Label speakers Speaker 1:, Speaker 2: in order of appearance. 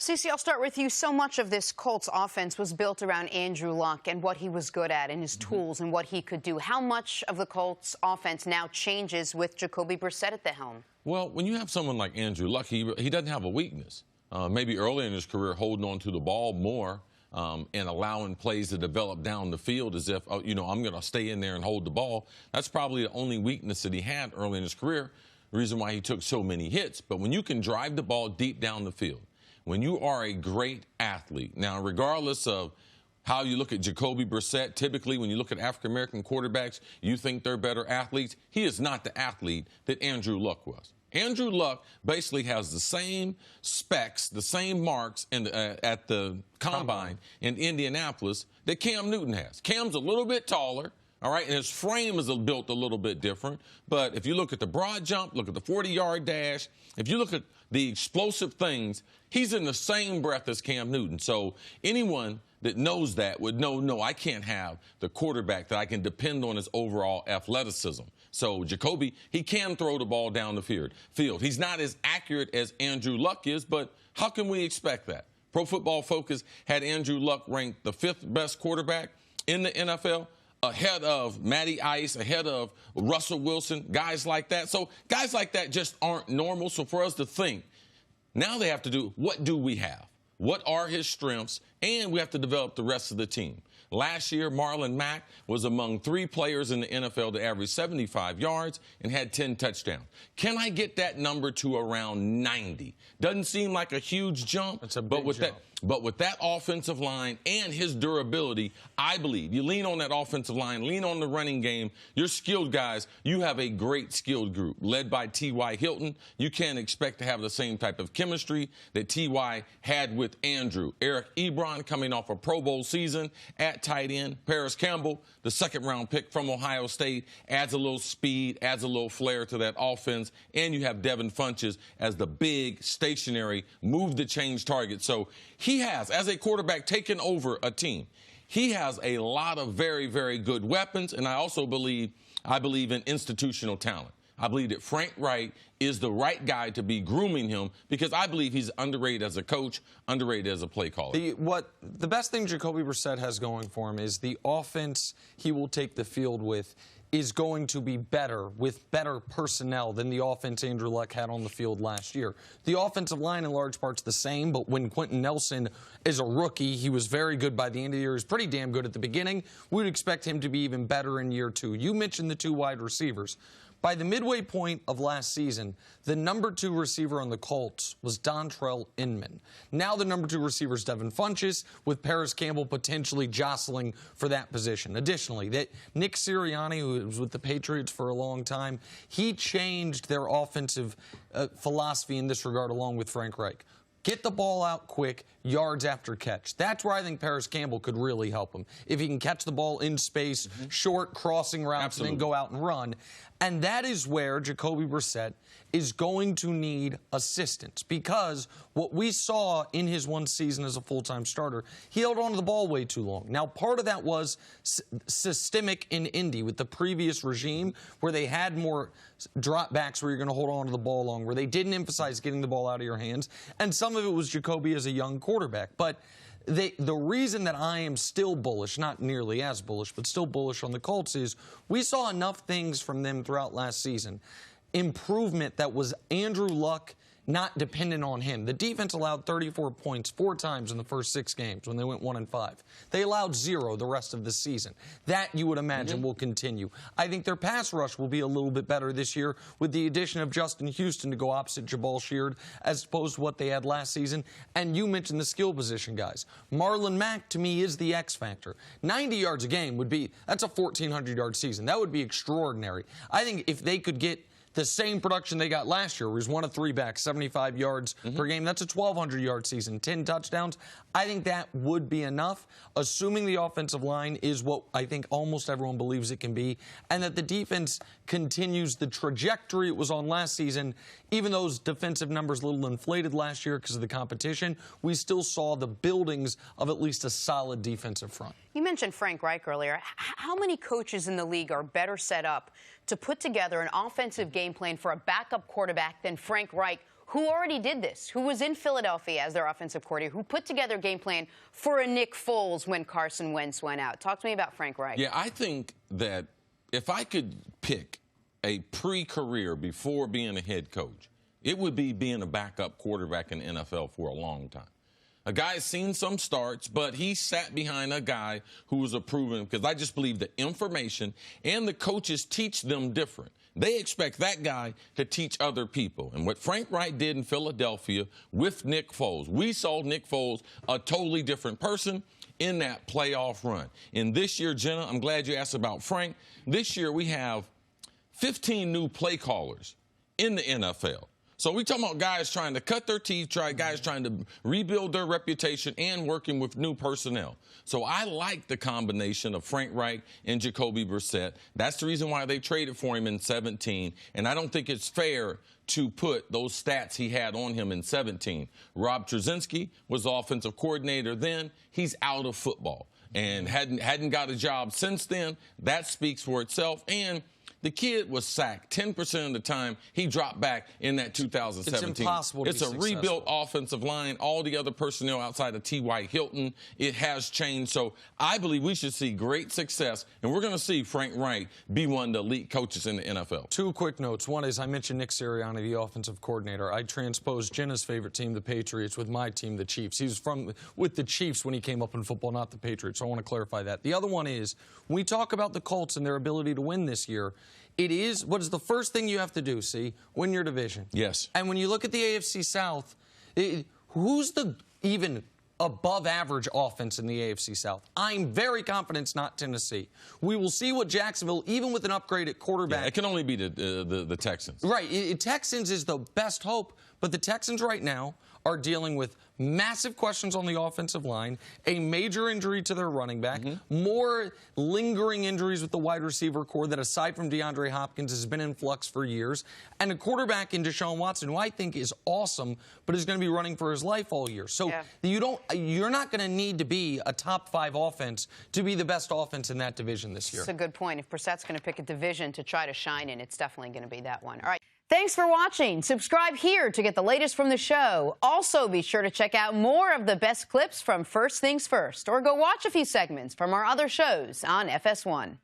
Speaker 1: Cece, I'll start with you. So much of this Colts offense was built around Andrew Luck and what he was good at and his tools and what he could do. How much of the Colts offense now changes with Jacoby Brissett at the helm?
Speaker 2: Well, when you have someone like Andrew Luck, he doesn't have a weakness. Maybe early in his career, holding on to the ball more and allowing plays to develop down the field as if, I'm going to stay in there and hold the ball. That's probably the only weakness that he had early in his career, the reason why he took so many hits. But when you can drive the ball deep down the field, when you are a great athlete, now regardless of how you look at Jacoby Brissett, typically when you look at African-American quarterbacks, you think they're better athletes. He is not the athlete that Andrew Luck was. Andrew Luck basically has the same specs, the same marks at the combine in Indianapolis that Cam Newton has. Cam's a little bit taller, all right, and his frame is built a little bit different. But if you look at the broad jump, look at the 40-yard dash, if you look at the explosive things, he's in the same breath as Cam Newton. So anyone that knows that would know, no, I can't have the quarterback that I can depend on his overall athleticism. So Jacoby, he can throw the ball down the field. He's not as accurate as Andrew Luck is, but how can we expect that? Pro Football Focus had Andrew Luck ranked the 5th best quarterback in the NFL, ahead of Matty Ice, ahead of Russell Wilson, guys like that. So guys like that just aren't normal. So for us to think, now they have to do, what do we have? What are his strengths? And we have to develop the rest of the team. Last year, Marlon Mack was among 3 players in the NFL to average 75 yards and had 10 touchdowns. Can I get that number to around 90? Doesn't seem like a huge jump.
Speaker 3: That's a big jump.
Speaker 2: But with that offensive line and his durability, I believe you lean on that offensive line, lean on the running game. You're skilled guys. You have a great skilled group led by T.Y. Hilton. You can't expect to have the same type of chemistry that T.Y. had with Andrew. Eric Ebron coming off a Pro Bowl season at tight end. Paris Campbell, the 2nd-round pick from Ohio State, adds a little speed, adds a little flair to that offense. And you have Devin Funchess as the big, stationary, move-the-change target. So he has, as a quarterback, taken over a team. He has a lot of very, very good weapons, and I also believe in institutional talent. I believe that Frank Wright is the right guy to be grooming him because I believe he's underrated as a coach, underrated as a play caller.
Speaker 3: The best thing Jacoby Brissett has going for him is the offense he will take the field with is going to be better with better personnel than the offense Andrew Luck had on the field last year. The offensive line in large part's the same, but when Quentin Nelson is a rookie, he was very good by the end of the year. He was pretty damn good at the beginning. We would expect him to be even better in year 2. You mentioned the 2 wide receivers. By the midway point of last season, the number 2 receiver on the Colts was Dontrell Inman. Now the number 2 receiver is Devin Funchess, with Paris Campbell potentially jostling for that position. Additionally, that Nick Sirianni, who was with the Patriots for a long time, he changed their offensive philosophy in this regard along with Frank Reich. Get the ball out quick, yards after catch. That's where I think Paris Campbell could really help him. If he can catch the ball in space, short crossing routes, and then go out and run. And that is where Jacoby Brissett is going to need assistance because what we saw in his 1 season as a full-time starter, he held on to the ball way too long. Now, part of that was systemic in Indy with the previous regime where they had more dropbacks where you're going to hold on to the ball long, where they didn't emphasize getting the ball out of your hands. And some of it was Jacoby as a young quarterback. But the reason that I am still bullish, not nearly as bullish, but still bullish on the Colts is we saw enough things from them throughout last season. Improvement that was Andrew Luck, not dependent on him. The defense allowed 34 points 4 times in the first 6 games when they went 1-5. They allowed 0 the rest of the season. That, you would imagine, will continue. I think their pass rush will be a little bit better this year with the addition of Justin Houston to go opposite Jabal Sheard as opposed to what they had last season. And you mentioned the skill position guys. Marlon Mack, to me, is the X factor. 90 yards a game would be, that's a 1,400-yard season. That would be extraordinary. I think if they could get the same production they got last year, where he was 1 of 3 backs, 75 yards per game. That's a 1,200-yard season, 10 touchdowns. I think that would be enough, assuming the offensive line is what I think almost everyone believes it can be, and that the defense continues the trajectory it was on last season. Even those defensive numbers a little inflated last year because of the competition, we still saw the buildings of at least a solid defensive front.
Speaker 1: You mentioned Frank Reich earlier. How many coaches in the league are better set up to put together an offensive game plan for a backup quarterback than Frank Reich, who already did this, who was in Philadelphia as their offensive coordinator, who put together a game plan for a Nick Foles when Carson Wentz went out. Talk to me about Frank Reich.
Speaker 2: Yeah, I think that if I could pick a pre-career before being a head coach, it would be being a backup quarterback in the NFL for a long time. A guy has seen some starts, but he sat behind a guy who was a proven, because I just believe the information and the coaches teach them different. They expect that guy to teach other people. And what Frank Reich did in Philadelphia with Nick Foles, we saw Nick Foles a totally different person in that playoff run. And this year, Jenna, I'm glad you asked about Frank. This year we have 15 new play callers in the NFL. So we talking about guys trying to cut their teeth, guys trying to rebuild their reputation and working with new personnel. So I like the combination of Frank Reich and Jacoby Brissett. That's the reason why they traded for him in 17. And I don't think it's fair to put those stats he had on him in 17. Rob Trzcinski was the offensive coordinator then. He's out of football and hadn't got a job since then. That speaks for itself. And the kid was sacked 10% of the time. He dropped back in that 2017.
Speaker 3: It's impossible to be successful.
Speaker 2: Rebuilt offensive line. All the other personnel outside of T.Y. Hilton, it has changed. So I believe we should see great success, and we're going to see Frank Reich be one of the elite coaches in the NFL.
Speaker 3: Two quick notes. One is I mentioned Nick Sirianni, the offensive coordinator. I transposed Jenna's favorite team, the Patriots, with my team, the Chiefs. He was with the Chiefs when he came up in football, not the Patriots. So I want to clarify that. The other one is when we talk about the Colts and their ability to win this year, it is, what is the first thing you have to do, win your division.
Speaker 2: Yes.
Speaker 3: And when you look at the AFC South, who's the even above average offense in the AFC South? I'm very confident it's not Tennessee. We will see what Jacksonville, even with an upgrade at quarterback.
Speaker 2: Yeah, it can only be the Texans.
Speaker 3: Right. Texans is the best hope, but the Texans right now are dealing with massive questions on the offensive line, a major injury to their running back, more lingering injuries with the wide receiver core that, aside from DeAndre Hopkins, has been in flux for years, and a quarterback in Deshaun Watson, who I think is awesome, but is going to be running for his life all year. So you're not going to need to be a top 5 offense to be the best offense in that division this year.
Speaker 1: That's a good point. If Brissett's going to pick a division to try to shine in, it's definitely going to be that one. All right. Thanks for watching. Subscribe here to get the latest from the show. Also, be sure to check out more of the best clips from First Things First, or go watch a few segments from our other shows on FS1.